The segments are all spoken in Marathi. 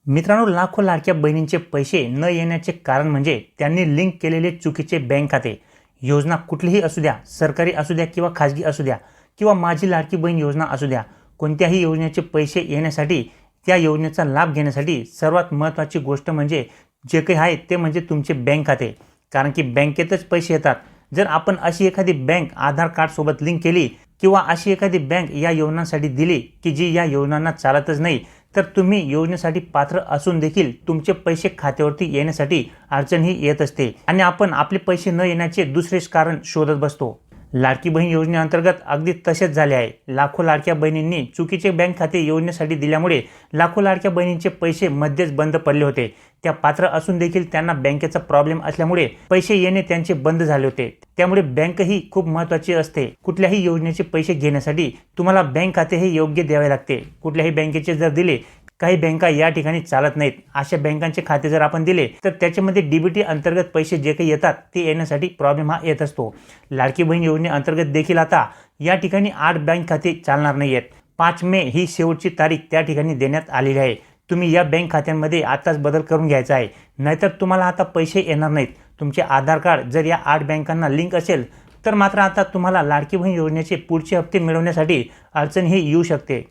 मित्रांनो, लाखो लाडक्या बहिणींचे पैसे न येण्याचे कारण म्हणजे त्यांनी लिंक केलेले चुकीचे बँक खाते। योजना कुठलीही असू द्या, सरकारी असू द्या किंवा खाजगी असू द्या किंवा माझी लाडकी बहीण योजना असू द्या, कोणत्याही योजनेचे पैसे येण्यासाठी, त्या योजनेचा लाभ घेण्यासाठी सर्वात महत्त्वाची गोष्ट म्हणजे जे काही आहे ते म्हणजे तुमचे बँक खाते। कारण की बँकेतच पैसे येतात। जर आपण अशी एखादी बँक आधार कार्ड सोबत लिंक केली किंवा अशी एखादी बँक या योजनांसाठी दिली की जी या योजनांना चालतच नाही, तर तुम्ही योजनेसाठी पात्र असून देखील तुमचे पैसे खात्यावरती येण्यासाठी अडचण ही येत असते आणि आपण आपले पैसे न येण्याचे दुसरेच कारण शोधत बसतो। लाडकी बहीण योजनेअंतर्गत अगदी तसेच झाले आहे। लाखो लाडक्या बहिणींनी चुकीचे बँक खाते योजनेसाठी दिल्यामुळे लाखो लाडक्या बहिणींचे पैसे मध्येच बंद पडले होते। त्या पात्र असून देखील त्यांना बँकेचा प्रॉब्लेम असल्यामुळे पैसे येणे त्यांचे बंद झाले होते। त्यामुळे बँक ही खूप महत्त्वाची असते। कुठल्याही योजनेचे पैसे घेण्यासाठी तुम्हाला बँक खाते हे योग्य द्यावे लागते। कुठल्याही बँकेचे जर दिले, काही बँका या ठिकाणी चालत नाहीत, अशा बँकांचे खाते जर आपण दिले तर त्याच्यामध्ये डीबीटी अंतर्गत पैसे जे काही येतात ते येण्यासाठी प्रॉब्लेम हा येत असतो। लाडकी बहीण योजनेअंतर्गत देखील आता या ठिकाणी 8 बँक खाते चालणार नाही आहेत। 5 मे ही शेवटची तारीख त्या ठिकाणी देण्यात आलेली आहे। तुम्ही या बँक खात्यांमध्ये आताच बदल करून घ्यायचा आहे, नाहीतर तुम्हाला आता पैसे येणार नाहीत। तुमचे आधार कार्ड जर या 8 बँकांना लिंक असेल तर मात्र आता तुम्हाला लाडकी बहीण योजनेचे पुढचे हप्ते मिळवण्यासाठी अडचण ही येऊ शकते।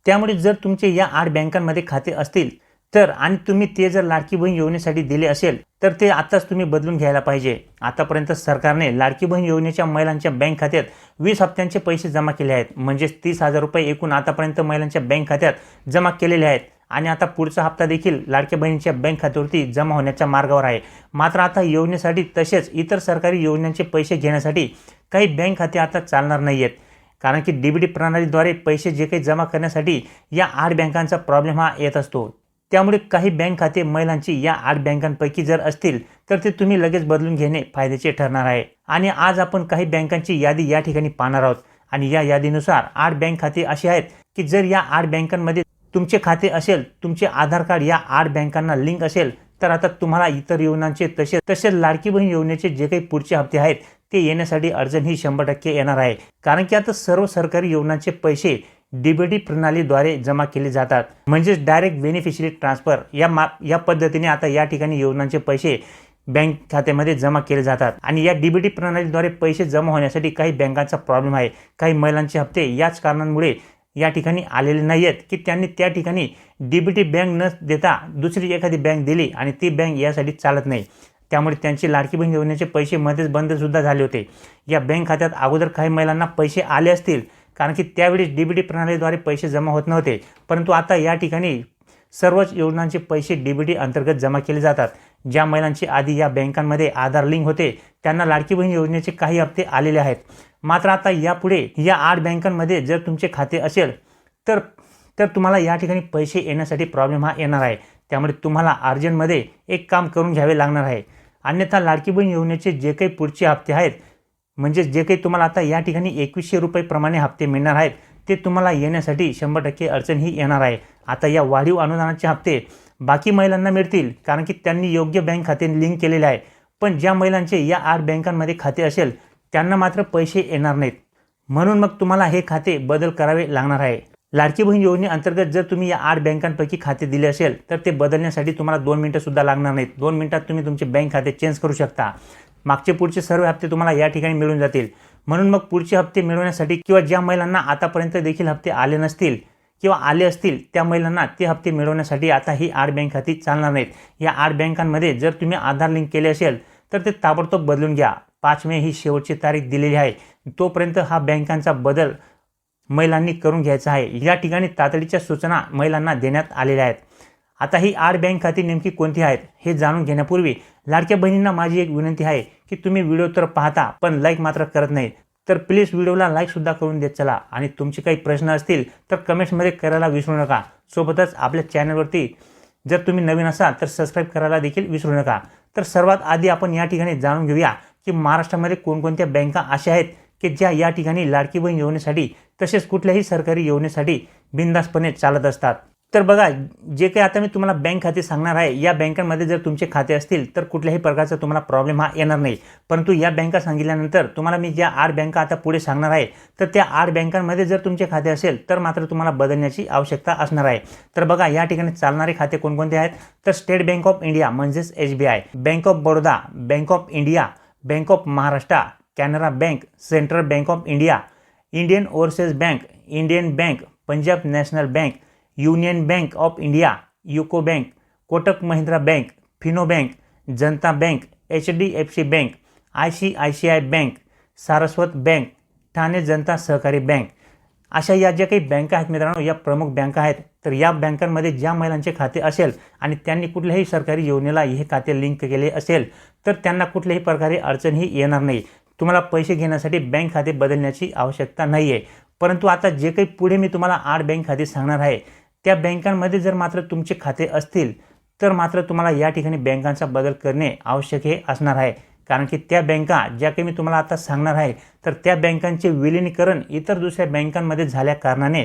त्यामुळे जर तुमचे या 8 बँकांमध्ये खाते असतील तर आणि तुम्ही ते जर लाडकी बहीण योजनेसाठी दिले असेल तर ते आताच तुम्ही बदलून घ्यायला पाहिजे। आतापर्यंत सरकारने लाडकी बहीण योजनेच्या महिलांच्या बँक खात्यात 20 हप्त्यांचे पैसे जमा केले आहेत, म्हणजे 30,000 रुपये एकूण आतापर्यंत महिलांच्या बँक खात्यात जमा केलेले आहेत आणि आता पुढचा हप्ता देखील लाडक्या बहिणीच्या बँक खात्यावरती जमा होण्याच्या मार्गावर आहे। मात्र आता योजनेसाठी तसेच इतर सरकारी योजनांचे पैसे घेण्यासाठी काही बँक खाते आता चालणार नाही आहेत। कारण की डीबीटी प्रणालीद्वारे पैसे जे काही जमा करण्यासाठी या 8 बँकांचा प्रॉब्लेम हा येत असतो। त्यामुळे काही बँक खाते महिलांची या 8 बँकांपैकी जर असतील तर ते तुम्ही लगेच बदलून घेणे फायद्याचे ठरणार आहे। आणि आज आपण काही बँकांची यादी या ठिकाणी पाहणार आहोत आणि या यादीनुसार 8 बँक खाते अशी आहेत की जर या 8 बँकांमध्ये तुमचे खाते असेल, तुमचे आधार कार्ड या 8 बँकांना लिंक असेल तर आता तुम्हाला इतर योजनांचे तसेच लाडकी बहीण योजनेचे जे काही पुढचे हप्ते आहेत ते येण्यासाठी अडचण ही 100% येणार आहे। कारण की आता सर्व सरकारी योजनांचे पैसे डीबीटी प्रणालीद्वारे जमा केले जातात, म्हणजे डायरेक्ट बेनिफिशरी ट्रान्सफर या पद्धतीने आता या ठिकाणी योजनांचे पैसे बँक खात्यामध्ये जमा केले जातात। आणि या डीबीटी प्रणालीद्वारे पैसे जमा होण्यासाठी काही बँकांचा प्रॉब्लेम आहे। काही महिलांचे हप्ते याच कारणांमुळे या ठिकाणी आलेले नाही आहेत की त्यांनी त्या ठिकाणी डीबीटी बँक न देता दुसरी एखादी बँक दिली आणि ती बँक यासाठी चालत नाही। त्यामुळे त्यांची लाडकी बहीण योजनेचे पैसे मध्येच बंद सुद्धा झाले होते। या बँक खात्यात अगोदर काही महिलांना पैसे आले असतील, कारण की त्यावेळी डीबीटी प्रणालीद्वारे पैसे जमा होत नव्हते, परंतु आता या ठिकाणी सर्वच योजनांचे पैसे डीबीटी अंतर्गत जमा केले जातात। ज्या महिलांचे आधी या बँकांमध्ये आधार लिंक होते त्यांना लाडकी बहीण योजनेचे काही हप्ते आलेले आहेत। मात्र आता यापुढे या 8 बँकांमध्ये जर तुमचे खाते असेल तर तुम्हाला या ठिकाणी पैसे येण्यासाठी प्रॉब्लेम हा येणार आहे। त्यामुळे तुम्हाला अर्जंटमध्ये एक काम करून घ्यावे लागणार आहे, अन्यथा लाडकी बहीण योजनेचे जे काही पुढचे हप्ते आहेत, म्हणजे जे काही तुम्हाला आता या ठिकाणी 2100 रुपये प्रमाणे हप्ते मिळणार आहेत ते तुम्हाला येण्यासाठी 100% अडचण ही येणार आहे। आता या वाढीव अनुदानाचे हप्ते बाकी महिलांना मिळतील, कारण की त्यांनी योग्य बँक खाते लिंक केलेले आहे। पण ज्या महिलांचे या 8 बँकांमध्ये खाते असेल त्यांना मात्र पैसे येणार नाहीत, म्हणून मग तुम्हाला हे खाते बदल करावे लागणार आहे। लाडकी बहीण योजनेअंतर्गत जर तुम्ही या 8 बँकांपैकी खाते दिले असेल तर ते बदलण्यासाठी तुम्हाला 2 मिनिटं सुद्धा लागणार नाहीत। 2 मिनिटात तुम्ही तुमचे बँक खाते चेंज करू शकता। मागचे पुढचे सर्व हप्ते तुम्हाला या ठिकाणी मिळून जातील। म्हणून मग पुढचे हप्ते मिळवण्यासाठी किंवा ज्या महिलांना आतापर्यंत देखील हप्ते आले नसतील किंवा आले असतील त्या महिलांना ते हप्ते मिळवण्यासाठी आता ही 8 बँक खाती चालणार नाहीत। या 8 बँकांमध्ये जर तुम्ही आधार लिंक केले असेल तर ते ताबडतोब बदलून घ्या। 5 मे ही शेवटची तारीख दिलेली आहे, तोपर्यंत हा बँकांचा बदल महिलांनी करून घ्यायचा आहे। या ठिकाणी तातडीच्या सूचना महिलांना देण्यात आलेल्या आहेत। आता ही 8 बँक खाती नेमकी कोणती आहेत हे जाणून घेण्यापूर्वी लाडक्या बहिणींना माझी एक विनंती आहे की तुम्ही व्हिडिओ तर पाहता पण लाईक मात्र करत नाही, तर प्लीज व्हिडिओला लाईक सुद्धा करून देत चला। आणि तुमचे काही प्रश्न असतील तर कमेंट्समध्ये करायला विसरू नका। सोबतच आपल्या चॅनलवरती जर तुम्ही नवीन असाल तर सबस्क्राईब करायला देखील विसरू नका। तर सर्वात आधी आपण या ठिकाणी जाणून घेऊया की महाराष्ट्रामध्ये कोणकोणत्या बँका अशा आहेत की ज्या या ठिकाणी लाडकी बहीण योजनेसाठी तसेच कुठल्याही सरकारी योजनेसाठी बिनधास्तपणे चालत असतात। तर बघा, जे काही आता मी तुम्हाला बँक खाते सांगणार आहे, या बँकांमध्ये जर तुमचे खाते असतील तर कुठल्याही प्रकारचा तुम्हाला प्रॉब्लेम हा येणार नाही. परंतु या बँका सांगितल्यानंतर तुम्हाला मी ज्या 8 बँका आता पुढे सांगणार आहे, तर त्या 8 बँकांमध्ये जर तुमचे खाते असेल तर मात्र तुम्हाला बदलण्याची आवश्यकता असणार आहे. तर बघा, या ठिकाणी चालणारे खाते कोणकोणते आहेत, तर स्टेट बँक ऑफ इंडिया म्हणजेच SBI, bank of Baroda, bank of India, bank of Maharashtra, Canara bank, central bank of India, Indian overseas bank, Indian bank, Punjab national bank, union bank of India, UCO bank, Kotak Mahindra bank, Fino bank, Janata bank, HDFC bank, ICICI bank, Saraswat bank, Thane Janata Sahakari bank. अशा या ज्या काही बँका आहेत मित्रांनो, या प्रमुख बँका आहेत. तर या बँकांमध्ये ज्या महिलांचे खाते असेल आणि त्यांनी कुठल्याही सरकारी योजनेला हे खाते लिंक केले असेल तर त्यांना कुठल्याही प्रकारे अडचणही येणार नाही. तुम्हाला पैसे घेण्यासाठी बँक खाते बदलण्याची आवश्यकता नाही आहे. परंतु आता जे काही पुढे मी तुम्हाला 8 बँक खाते सांगणार आहे, त्या बँकांमध्ये जर मात्र तुमचे खाते असतील तर मात्र तुम्हाला या ठिकाणी बँकांचा बदल करणे आवश्यक हे असणार आहे. कारण की त्या बँका ज्या काही मी तुम्हाला आता सांगणार आहे, तर त्या बँकांचे विलिनीकरण इतर दुसऱ्या बँकांमध्ये झाल्या कारणाने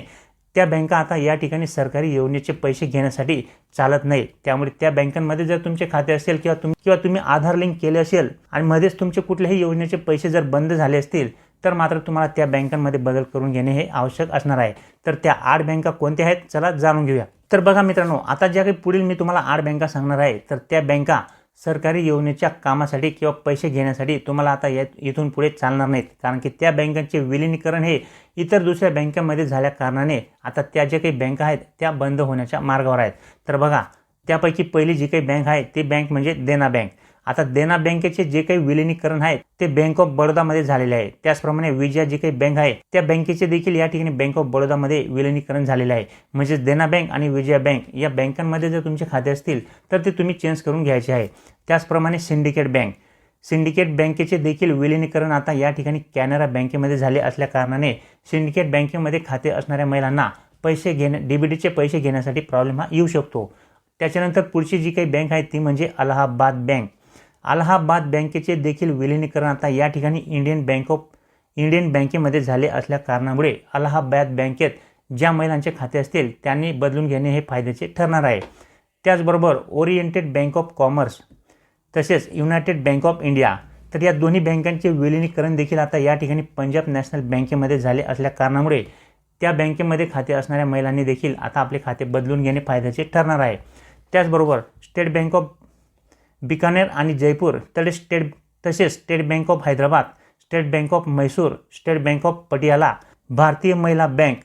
त्या बँका आता या ठिकाणी सरकारी योजनेचे पैसे घेण्यासाठी चालत नाही. त्यामुळे त्या बँकांमध्ये जर तुमचे खाते असेल किंवा तुम्ही आधार लिंक केले असेल आणि मध्येच तुमचे कुठल्याही योजनेचे पैसे जर बंद झाले असतील तर मात्र तुम्हाला त्या बँकांमध्ये बदल करून घेणे हे आवश्यक असणार आहे. तर त्या 8 बँका कोणत्या आहेत, चला जाणून घेऊया. तर बघा मित्रांनो, आता ज्या काही पुढील मी तुम्हाला 8 बँका सांगणार आहे, तर त्या बँका सरकारी योजनेच्या कामासाठी किंवा पैसे घेण्यासाठी तुम्हाला आता इथून पुढे चालणार नाहीत. कारण की त्या बँकांचे विलिनीकरण हे इतर दुसऱ्या बँकांमध्ये झाल्या कारणाने आता त्या ज्या काही बँका आहेत त्या बंद होण्याच्या मार्गावर आहेत. तर बघा, त्यापैकी पहिली जी काही बँक आहे ती बँक म्हणजे देना बँक. आता देना बँकेचे जे काही विलिनीकरण आहे ते बँक ऑफ बडोदामध्ये झालेले आहे. त्याचप्रमाणे विजया जी काही बँक आहे त्या बँकेचे देखील या ठिकाणी बँक ऑफ बडोदामध्ये विलिनीकरण झालेले आहे. म्हणजे देना बँक आणि विजया बँक या बँकांमध्ये जर तुमचे खाते असतील तर ते तुम्ही चेंज करून घ्यायचे आहे. त्याचप्रमाणे सिंडिकेट बँकेचे देखील विलिनीकरण आता या ठिकाणी कॅनरा बँकेमध्ये झाले असल्या कारणाने सिंडिकेट बँकेमध्ये खाते असणाऱ्या महिलांना डीबीटीचे पैसे घेण्यासाठी प्रॉब्लेम हा येऊ शकतो. त्याच्यानंतर पुढची जी काही बँक आहे ती म्हणजे अलाहाबाद बँक. अलाहाबाद बँकेचे देखील विलिनीकरण आता या ठिकाणी इंडियन बँकेमध्ये झाले असल्या कारणामुळे अलाहाबाद बँकेत ज्या महिलांचे खाते असतील त्यांनी बदलून घेणे हे फायद्याचे ठरणार आहे. त्याचबरोबर ओरिएंटेड बँक ऑफ कॉमर्स तसेच युनायटेड बँक ऑफ इंडिया, तर या दोन्ही बँकांचे विलिनीकरण देखील आता या ठिकाणी पंजाब नॅशनल बँकेमध्ये झाले असल्या कारणामुळे त्या बँकेमध्ये खाते असणाऱ्या महिलांनी देखील आता आपले खाते बदलून घेणे फायद्याचे ठरणार आहे. त्याचबरोबर स्टेट बँक ऑफ बिकानेर आणि जयपूर, तसेच state bank of Hyderabad, state bank of Mysore, state bank of Patiala, भारतीय महिला बँक,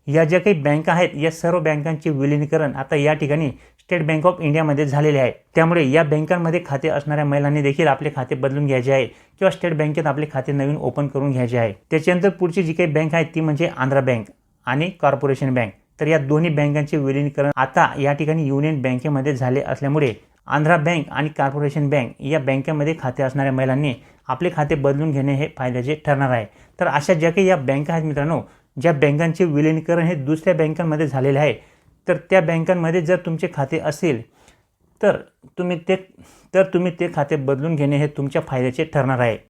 या ज्या काही बँका आहेत या सर्व बँकांचे विलिनीकरण आता या ठिकाणी स्टेट बँक ऑफ इंडियामध्ये झालेले आहे. त्यामुळे या बँकांमध्ये खाते असणाऱ्या महिलांनी देखील आपले खाते बदलून घ्यायचे आहे किंवा स्टेट बँकेत आपले खाते नवीन ओपन करून घ्यायचे आहे. त्याच्यानंतर पुढची जी काही बँक आहे ती म्हणजे आंध्रा बँक आणि कॉर्पोरेशन बँक. तर या दोन्ही बँकांचे विलिनीकरण आता या ठिकाणी युनियन बँकेमध्ये झाले असल्यामुळे आंध्रा बँक आणि कॉर्पोरेशन बँक या बँकेमध्ये खाते असणाऱ्या महिलांनी आपले खाते बदलून घेणे हे फायद्याचे ठरणार आहे. तर अशा ज्या काही या बँका आहेत मित्रांनो, ज्या बँकांचे विलिनीकरण हे दुसऱ्या बँकांमध्ये झालेले आहे, तर त्या बँकांमध्ये जर तुमचे खाते असेल तर तुम्ही ते खाते बदलून घेणे हे तुमच्या फायद्याचे ठरणार आहे.